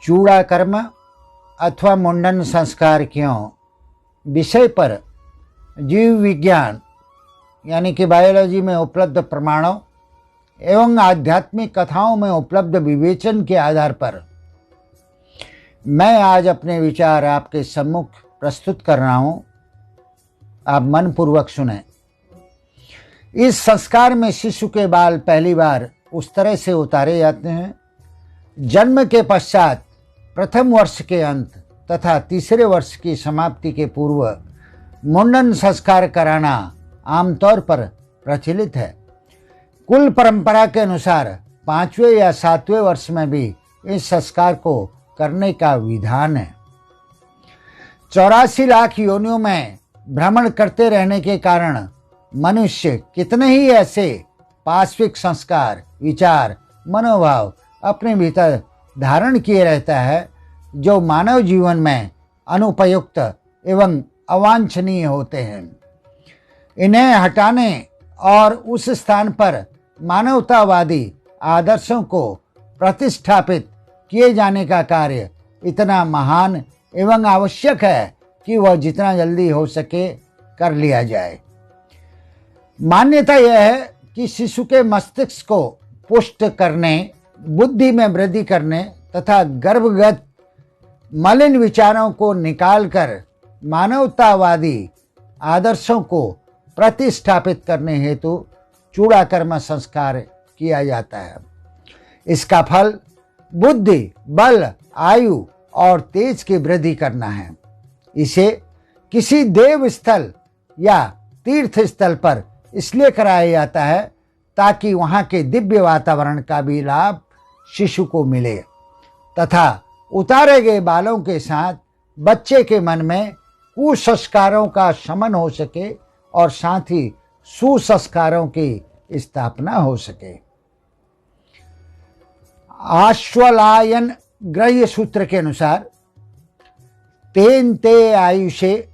चूड़ा कर्म अथवा मुंडन संस्कार क्यों विषय पर जीव विज्ञान यानी कि बायोलॉजी में उपलब्ध प्रमाणों एवं आध्यात्मिक कथाओं में उपलब्ध विवेचन के आधार पर मैं आज अपने विचार आपके सम्मुख प्रस्तुत कर रहा हूं। आप मनपूर्वक सुने। इस संस्कार में शिशु के बाल पहली बार उस तरह से उतारे जाते हैं। जन्म के पश्चात प्रथम वर्ष के अंत तथा तीसरे वर्ष की समाप्ति के पूर्व मुंडन संस्कार कराना आमतौर पर प्रचलित है। कुल परंपरा के अनुसार 5वें या 7वें वर्ष में भी इस संस्कार को करने का विधान है। 84 लाख योनियों में भ्रमण करते रहने के कारण मनुष्य कितने ही ऐसे पाश्विक संस्कार, विचार, मनोभाव अपने भीतर धारण किए रहता है जो मानव जीवन में अनुपयुक्त एवं अवांछनीय होते हैं। इन्हें हटाने और उस स्थान पर मानवतावादी आदर्शों को प्रतिष्ठापित किए जाने का कार्य इतना महान एवं आवश्यक है कि वह जितना जल्दी हो सके कर लिया जाए। मान्यता यह है कि शिशु के मस्तिष्क को पुष्ट करने, बुद्धि में वृद्धि करने तथा गर्भगत मलिन विचारों को निकालकर मानवतावादी आदर्शों को प्रतिष्ठापित करने हेतु चूड़ा कर्म संस्कार किया जाता है। इसका फल बुद्धि, बल, आयु और तेज की वृद्धि करना है। इसे किसी देव स्थल या तीर्थ स्थल पर इसलिए कराया जाता है ताकि वहां के दिव्य वातावरण का भी लाभ शिशु को मिले तथा उतारे गए बालों के साथ बच्चे के मन में कुसंस्कारों का शमन हो सके और साथ ही सुसंस्कारों की स्थापना हो सके। आश्वलायन ग्रह्य सूत्र के अनुसार तेन ते आयुषे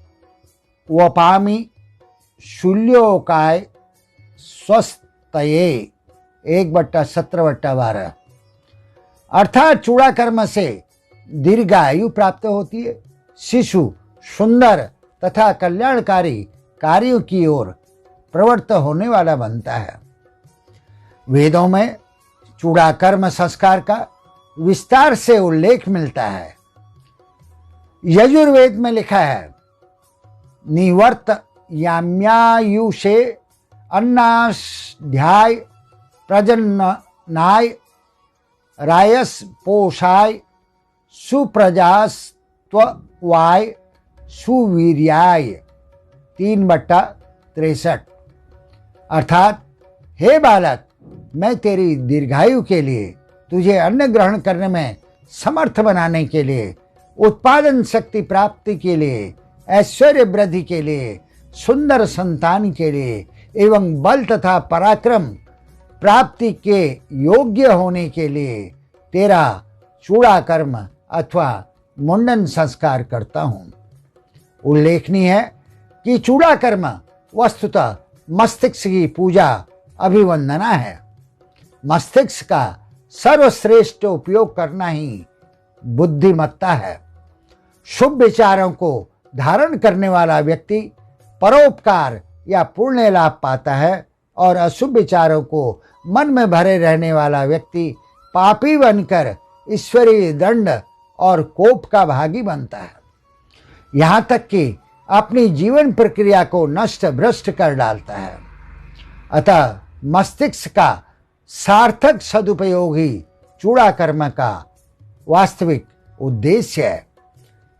वपामि शूल्योकाय स्वस्थये 1/17/12 अर्थात चूड़ा कर्म से दीर्घायु प्राप्त होती है। शिशु सुंदर तथा कल्याणकारी कार्यों की ओर प्रवृत्त होने वाला बनता है। वेदों में चूड़ा कर्म संस्कार का विस्तार से उल्लेख मिलता है। यजुर्वेद में लिखा है, निवर्त याम्यायुषे अन्नाध्याय प्रजननाय रायस पोषाय सुप्रजास्त्वाय सुवीर्याय 3/63 अर्थात हे बालक, मैं तेरी दीर्घायु के लिए, तुझे अन्न ग्रहण करने में समर्थ बनाने के लिए, उत्पादन शक्ति प्राप्ति के लिए, ऐश्वर्य वृद्धि के लिए, सुंदर संतान के लिए एवं बल तथा पराक्रम प्राप्ति के योग्य होने के लिए तेरा चूड़ा कर्म अथवा मुंडन संस्कार करता हूँ। उल्लेखनीय है कि चूड़ा कर्म वस्तुतः मस्तिष्क की पूजा अभिवंदना है। मस्तिष्क का सर्वश्रेष्ठ उपयोग करना ही बुद्धिमत्ता है। शुभ विचारों को धारण करने वाला व्यक्ति परोपकार या पुण्य लाभ पाता है और अशुभ विचारों को मन में भरे रहने वाला व्यक्ति पापी बनकर ईश्वरीय दंड और कोप का भागी बनता है। यहाँ तक कि अपनी जीवन प्रक्रिया को नष्ट भ्रष्ट कर डालता है। अतः मस्तिष्क का सार्थक सदुपयोग ही चूड़ा कर्म का वास्तविक उद्देश्य है।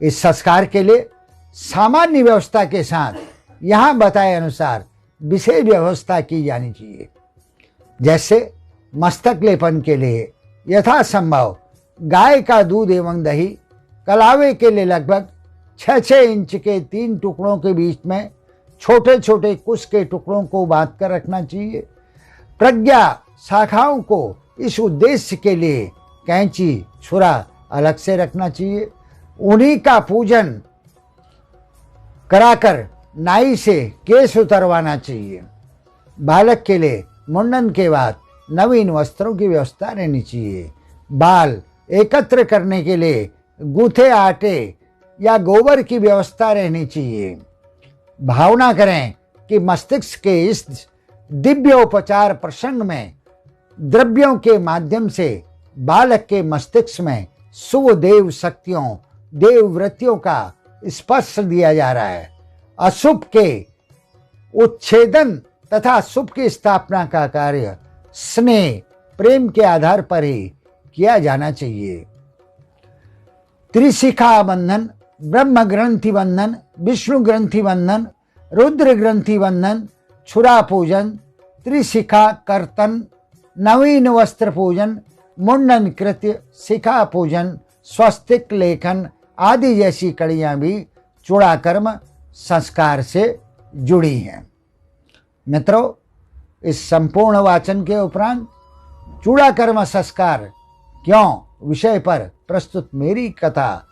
इस संस्कार के लिए सामान्य व्यवस्था के साथ यहाँ बताए अनुसार विशेष व्यवस्था की जानी चाहिए। जैसे मस्तक लेपन के लिए यथासंभव गाय का दूध एवं दही, कलावे के लिए लगभग 6-6 इंच के 3 टुकड़ों के बीच में छोटे छोटे कुश के टुकड़ों को बांध कर रखना चाहिए। प्रज्ञा शाखाओं को इस उद्देश्य के लिए कैंची, छुरा अलग से रखना चाहिए। उन्हीं का पूजन कराकर नाई से केस उतरवाना चाहिए। बालक के लिए मुंडन के बाद नवीन वस्त्रों की व्यवस्था रहनी चाहिए। बाल एकत्र करने के लिए गूथे आटे या गोबर की व्यवस्था रहनी चाहिए। भावना करें कि मस्तिष्क के इस दिव्य उपचार प्रसंग में द्रव्यों के माध्यम से बालक के मस्तिष्क में शुभ देव शक्तियों, देव वृत्तियों का स्पर्श दिया जा रहा है। अशुभ के उच्छेदन तथा शुभ की स्थापना का कार्य स्नेह प्रेम के आधार पर ही किया जाना चाहिए। त्रिशिखा बंधन, ब्रह्म ग्रंथि बंधन, विष्णु ग्रंथि बंधन, रुद्र ग्रंथि बंधन, छुरा पूजन, त्रिशिखा कर्तन, नवीन वस्त्र पूजन, मुंडन कृत्य, शिखा पूजन, स्वस्तिक लेखन आदि जैसी कड़ियां भी चूड़ाकर्म संस्कार से जुड़ी हैं। मित्रों, इस संपूर्ण वाचन के उपरांत चूड़ाकर्म संस्कार क्यों विषय पर प्रस्तुत मेरी कथा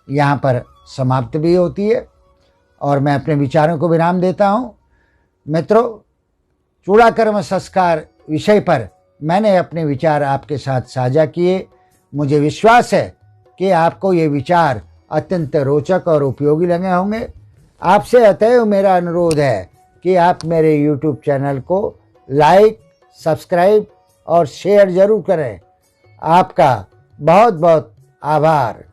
यहाँ पर समाप्त भी होती है और मैं अपने विचारों को विराम देता हूँ। मित्रों, चूड़ाकर्म संस्कार विषय पर मैंने अपने विचार आपके साथ साझा किए। मुझे विश्वास है कि आपको ये विचार अत्यंत रोचक और उपयोगी लगे होंगे। आपसे अतएव मेरा अनुरोध है कि आप मेरे YouTube चैनल को लाइक, सब्सक्राइब और शेयर जरूर करें। आपका बहुत बहुत आभार।